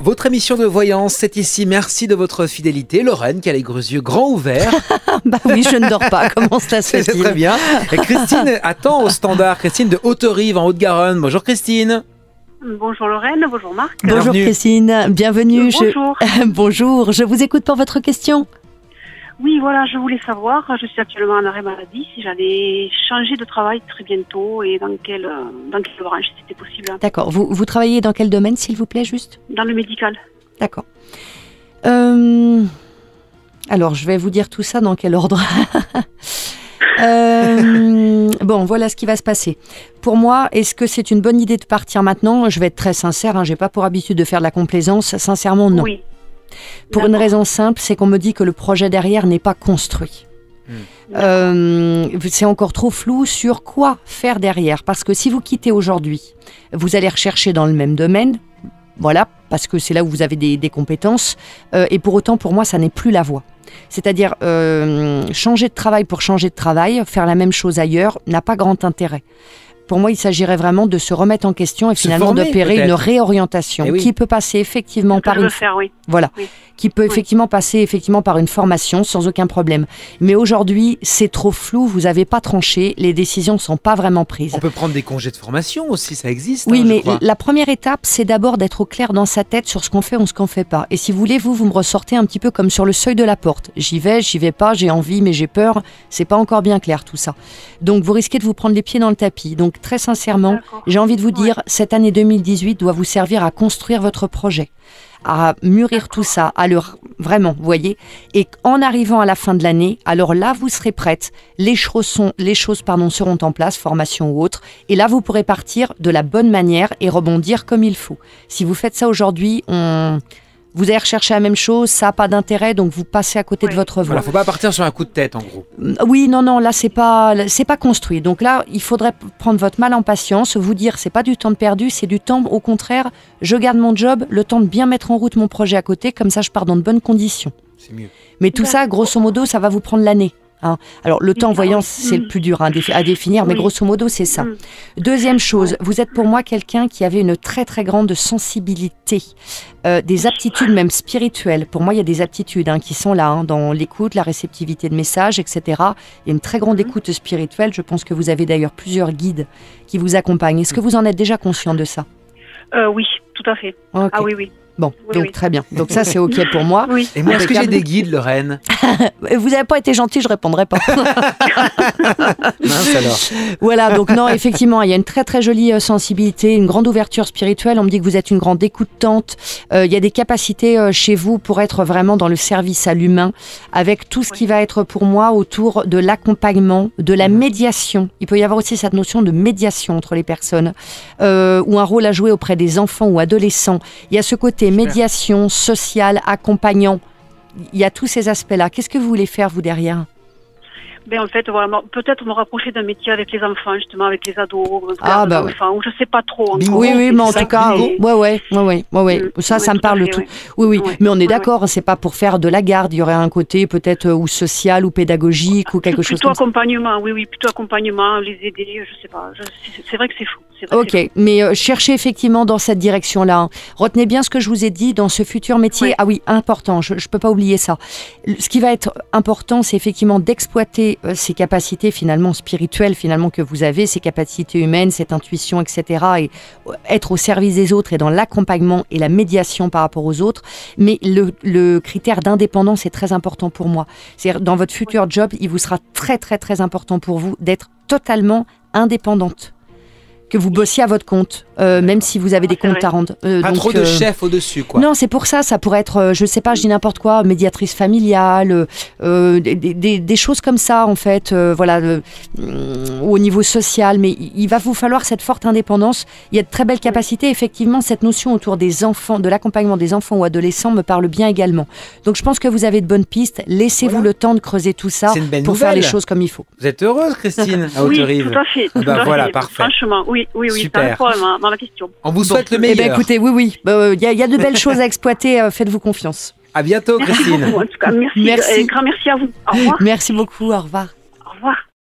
Votre émission de voyance, c'est ici. Merci de votre fidélité. Lorraine, qui a les gros yeux grands ouverts. Bah oui, je ne dors pas. Comment cela se fait-il? C'est très bien. Et Christine attend au standard. Christine de Haute-Rive, en Haute-Garonne. Bonjour Christine. Bonjour Lorraine, bonjour Marc. Bonjour Christine, bienvenue. Bonjour. Bonjour, je vous écoute pour votre question. Oui, voilà, je voulais savoir, je suis actuellement en arrêt maladie, si j'allais changer de travail très bientôt et dans quelle branche, si c'était possible. D'accord, vous travaillez dans quel domaine, s'il vous plaît, juste? Dans le médical. D'accord. Alors, je vais vous dire tout ça dans quel ordre? Bon, voilà ce qui va se passer. Pour moi, est-ce que c'est une bonne idée de partir maintenant? Je vais être très sincère, hein, j'ai pas pour habitude de faire de la complaisance. Sincèrement, non. Oui. Pour une raison simple, c'est qu'on me dit que le projet derrière n'est pas construit. C'est encore trop flou sur quoi faire derrière. Parce que si vous quittez aujourd'hui, vous allez rechercher dans le même domaine. Voilà, parce que c'est là où vous avez des compétences. Et pour autant, pour moi, ça n'est plus la voie. C'est-à-dire, changer de travail pour changer de travail, faire la même chose ailleurs, n'a pas grand intérêt. Pour moi, il s'agirait vraiment de se remettre en question et finalement d'opérer une réorientation qui peut passer effectivement par une... Voilà. Oui. Qui peut effectivement passer effectivement par une formation sans aucun problème. Mais aujourd'hui, c'est trop flou, vous n'avez pas tranché, les décisions ne sont pas vraiment prises. On peut prendre des congés de formation aussi, ça existe. Oui, hein, mais la première étape, c'est d'abord d'être au clair dans sa tête sur ce qu'on fait ou ce qu'on ne fait pas. Et si vous voulez, vous me ressortez un petit peu comme sur le seuil de la porte. J'y vais pas, j'ai envie, mais j'ai peur. C'est pas encore bien clair tout ça. Donc vous risquez de vous prendre les pieds dans le tapis. Donc très sincèrement, j'ai envie de vous dire, cette année 2018 doit vous servir à construire votre projet, à mûrir tout ça, à le vraiment, vous voyez. Et en arrivant à la fin de l'année, alors là, vous serez prête. Les choses seront en place, formation ou autre. Et là, vous pourrez partir de la bonne manière et rebondir comme il faut. Si vous faites ça aujourd'hui, vous allez rechercher la même chose, ça n'a pas d'intérêt, donc vous passez à côté de votre voie. Voilà, faut pas partir sur un coup de tête, en gros. Oui, non, là, c'est pas construit. Donc là, il faudrait prendre votre mal en patience, vous dire, c'est pas du temps de perdu, c'est du temps, au contraire, je garde mon job, le temps de bien mettre en route mon projet à côté, comme ça, je pars dans de bonnes conditions. C'est mieux. Mais tout ça, grosso modo, ça va vous prendre l'année. Hein. Alors, le temps, voyant, c'est le plus dur à définir, mais grosso modo, c'est ça. Deuxième chose, vous êtes pour moi quelqu'un qui avait une très, très grande sensibilité, des aptitudes même spirituelles. Pour moi, il y a des aptitudes qui sont là, dans l'écoute, la réceptivité de messages, etc. Il y a une très grande écoute spirituelle. Je pense que vous avez d'ailleurs plusieurs guides qui vous accompagnent. Est-ce que vous en êtes déjà conscient de ça? Oui, tout à fait. Okay. Ah oui. Bon, donc très bien. Donc ça, c'est OK pour moi. Oui. Et moi, est-ce que j'ai des guides, Lorraine? Vous n'avez pas été gentil, je répondrai pas. Mince alors. Voilà, donc non, effectivement, il y a une très très jolie sensibilité, une grande ouverture spirituelle. On me dit que vous êtes une grande écoutante. Il y a des capacités chez vous pour être vraiment dans le service à l'humain, avec tout ce qui va être pour moi autour de l'accompagnement, de la médiation. Il peut y avoir aussi cette notion de médiation entre les personnes, ou un rôle à jouer auprès des enfants ou adolescents. Il y a ce côté médiation, sociale, accompagnant. Il y a tous ces aspects-là. Qu'est-ce que vous voulez faire, vous, derrière? En fait, voilà, peut-être me rapprocher d'un métier avec les enfants, justement, avec les ados, enfants, ou je sais pas trop. Oui, mais en tout cas, ça me parle tout. Oui, mais on est d'accord, c'est pas pour faire de la garde. Il y aurait un côté peut-être ou social ou pédagogique ou quelque chose comme ça. Plutôt accompagnement, oui, plutôt accompagnement, les aider, je sais pas. C'est vrai que c'est fou. Ok, mais cherchez effectivement dans cette direction-là. Retenez bien ce que je vous ai dit dans ce futur métier. Oui. Ah oui, important, je peux pas oublier ça. Ce qui va être important, c'est effectivement d'exploiter ces capacités finalement spirituelles finalement que vous avez, ces capacités humaines, cette intuition, etc. Et être au service des autres et dans l'accompagnement et la médiation par rapport aux autres. Mais le critère d'indépendance est très important pour moi. C'est-à-dire dans votre futur job, il vous sera très très très important pour vous d'être totalement indépendante. Que vous bossiez à votre compte, même si vous avez des comptes à rendre. Pas trop de chef au-dessus, quoi. Non, c'est pour ça. Ça pourrait être, je sais pas, je dis n'importe quoi, médiatrice familiale, des choses comme ça, en fait, au niveau social. Mais il va vous falloir cette forte indépendance. Il y a de très belles capacités. Effectivement, cette notion autour des enfants, de l'accompagnement des enfants ou adolescents me parle bien également. Donc, je pense que vous avez de bonnes pistes. Laissez-vous le temps de creuser tout ça pour faire les choses comme il faut. Vous êtes heureuse, Christine, à Haute-Rive? Oui, tout à fait. Voilà, parfait. Franchement, oui, super. Dans la question. On vous souhaite le meilleur. Eh bien, écoutez, oui. Il y a de belles choses à exploiter. Faites-vous confiance. À bientôt, Christine. Merci beaucoup, en tout cas, merci. Grand merci à vous. Au revoir. Merci beaucoup. Au revoir. Au revoir.